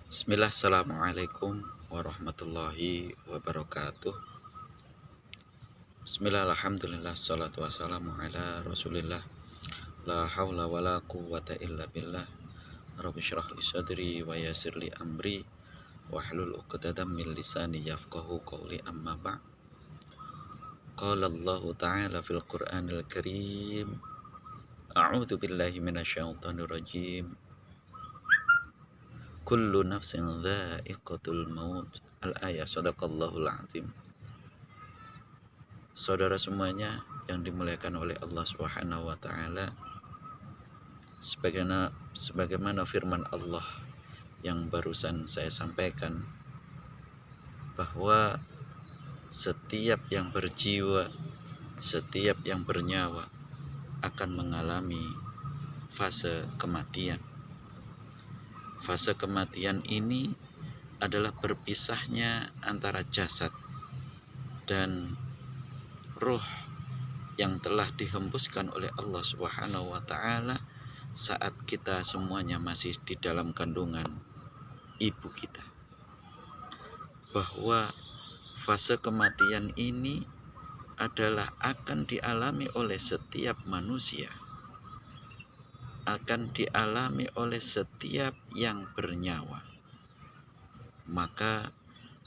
Bismillah, assalamualaikum warahmatullahi wabarakatuh. Bismillah, alhamdulillah, salatu wassalamu ala rasulillah. La hawla wa la quwwata illa billah. Rabbi syrah li sadri wa yasir li amri wahlul uqdatam min lisani yafqahu qawli, amma ba'd. Qala Allah ta'ala fil Qur'anil Karim. A'udzu billahi minasyaitonir rajim. Kullu nafsin dha'iqatul maut. Al-ayah, sadaqallahul azim. Saudara semuanya yang dimuliakan oleh Allah Subhanahu wa taala, sebagaimana firman Allah yang barusan saya sampaikan, bahwa setiap yang berjiwa, setiap yang bernyawa akan mengalami fase kematian. Fase kematian ini adalah berpisahnya antara jasad dan ruh yang telah dihembuskan oleh Allah Subhanahu wa taala saat kita semuanya masih di dalam kandungan ibu kita. Bahwa fase kematian ini adalah akan dialami oleh setiap manusia, akan dialami oleh setiap yang bernyawa. Maka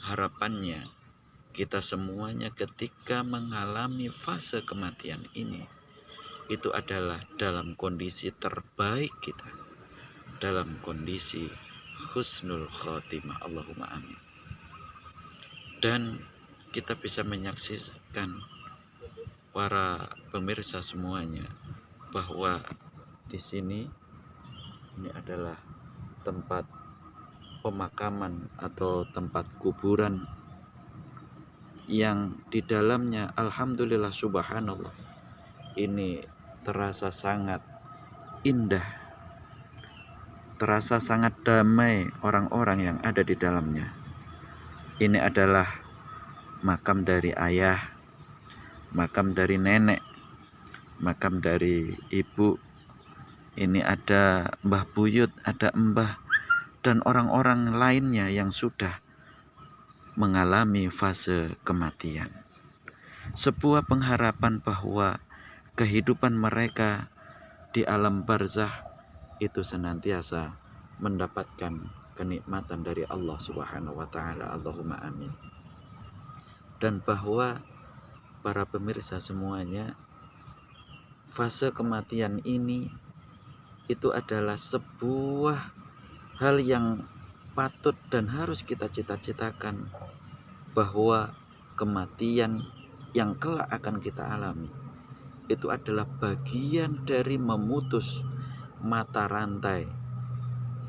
harapannya kita semuanya ketika mengalami fase kematian ini, itu adalah dalam kondisi terbaik kita, dalam kondisi husnul khotimah. Allahumma amin. Dan kita bisa menyaksikan, para pemirsa semuanya, bahwa di sini ini adalah tempat pemakaman atau tempat kuburan yang di dalamnya alhamdulillah subhanallah ini terasa sangat indah, terasa sangat damai orang-orang yang ada di dalamnya. Ini adalah makam dari ayah, makam dari nenek, makam dari ibu. Ini ada mbah buyut, ada mbah, dan orang-orang lainnya yang sudah mengalami fase kematian. Sebuah pengharapan bahwa kehidupan mereka di alam barzah itu senantiasa mendapatkan kenikmatan dari Allah Subhanahu wa taala. Allahumma amin. Dan bahwa para pemirsa semuanya, fase kematian ini itu adalah sebuah hal yang patut dan harus kita cita-citakan, bahwa kematian yang kelak akan kita alami itu adalah bagian dari memutus mata rantai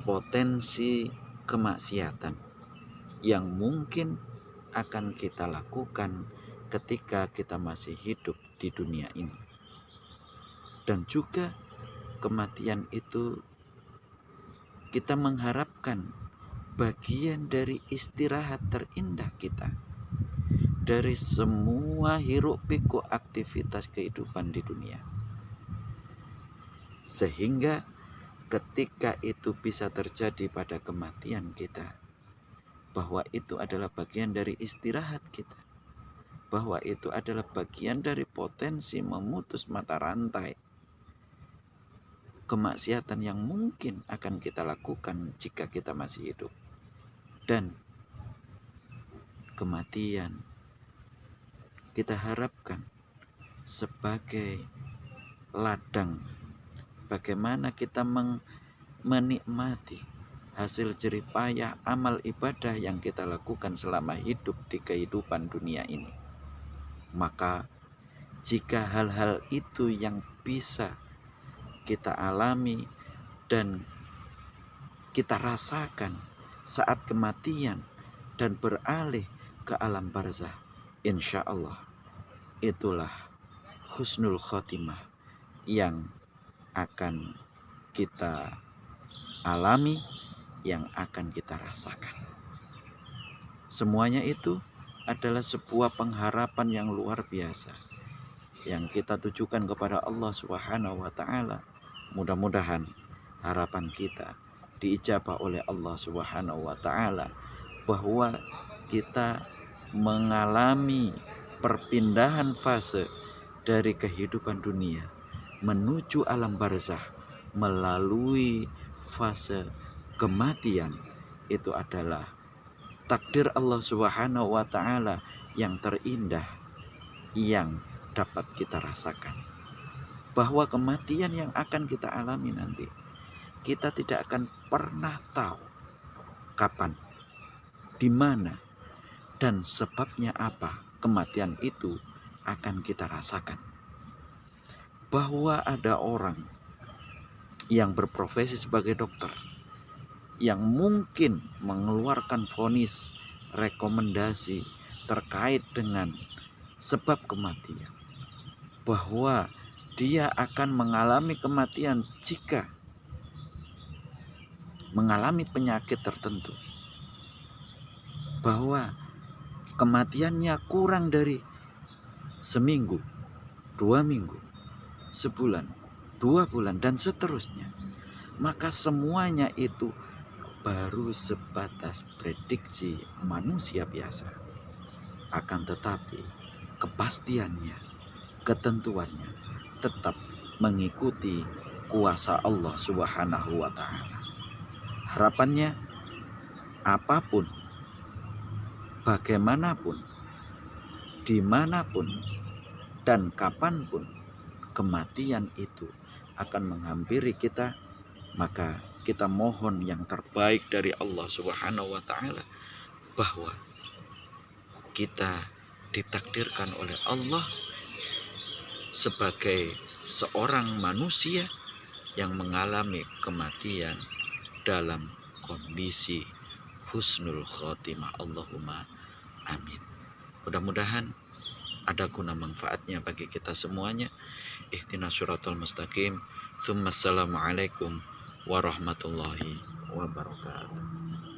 potensi kemaksiatan yang mungkin akan kita lakukan ketika kita masih hidup di dunia ini. Dan juga kematian itu kita mengharapkan bagian dari istirahat terindah kita dari semua hiruk pikuk aktivitas kehidupan di dunia, sehingga ketika itu bisa terjadi pada kematian kita, bahwa itu adalah bagian dari istirahat kita, bahwa itu adalah bagian dari potensi memutus mata rantai kemaksiatan yang mungkin akan kita lakukan jika kita masih hidup. Dan kematian kita harapkan sebagai ladang bagaimana kita menikmati hasil jerih payah amal ibadah yang kita lakukan selama hidup di kehidupan dunia ini. Maka jika hal-hal itu yang bisa kita alami dan kita rasakan saat kematian dan beralih ke alam barzah, insya Allah itulah husnul khotimah yang akan kita alami, yang akan kita rasakan. Semuanya itu adalah sebuah pengharapan yang luar biasa yang kita tujukan kepada Allah Subhanahu wa taala. Mudah-mudahan harapan kita diijabah oleh Allah Subhanahu wa taala, bahwa kita mengalami perpindahan fase dari kehidupan dunia menuju alam barzakh melalui fase kematian. Itu adalah takdir Allah Subhanahu wa taala yang terindah yang dapat kita rasakan. Bahwa kematian yang akan kita alami nanti, kita tidak akan pernah tahu kapan, di mana, dan sebabnya apa kematian itu akan kita rasakan. Bahwa ada orang yang berprofesi sebagai dokter yang mungkin mengeluarkan vonis, rekomendasi terkait dengan sebab kematian, bahwa dia akan mengalami kematian jika mengalami penyakit tertentu, bahwa kematiannya kurang dari seminggu, 2 minggu, sebulan, 2 bulan, dan seterusnya. Maka semuanya itu baru sebatas prediksi manusia biasa. Akan tetapi kepastiannya, ketentuannya tetap mengikuti kuasa Allah Subhanahu wa taala. Harapannya apapun, bagaimanapun, dimanapun, dan kapanpun kematian itu akan menghampiri kita, maka kita mohon yang terbaik dari Allah Subhanahu wa taala, bahwa kita ditakdirkan oleh Allah sebagai seorang manusia yang mengalami kematian dalam kondisi husnul khotimah. Allahumma amin. Mudah-mudahan ada guna manfaatnya bagi kita semuanya. Ihdinas siratal mustaqim. Tsumma assalamualaikum warahmatullahi wabarakatuh.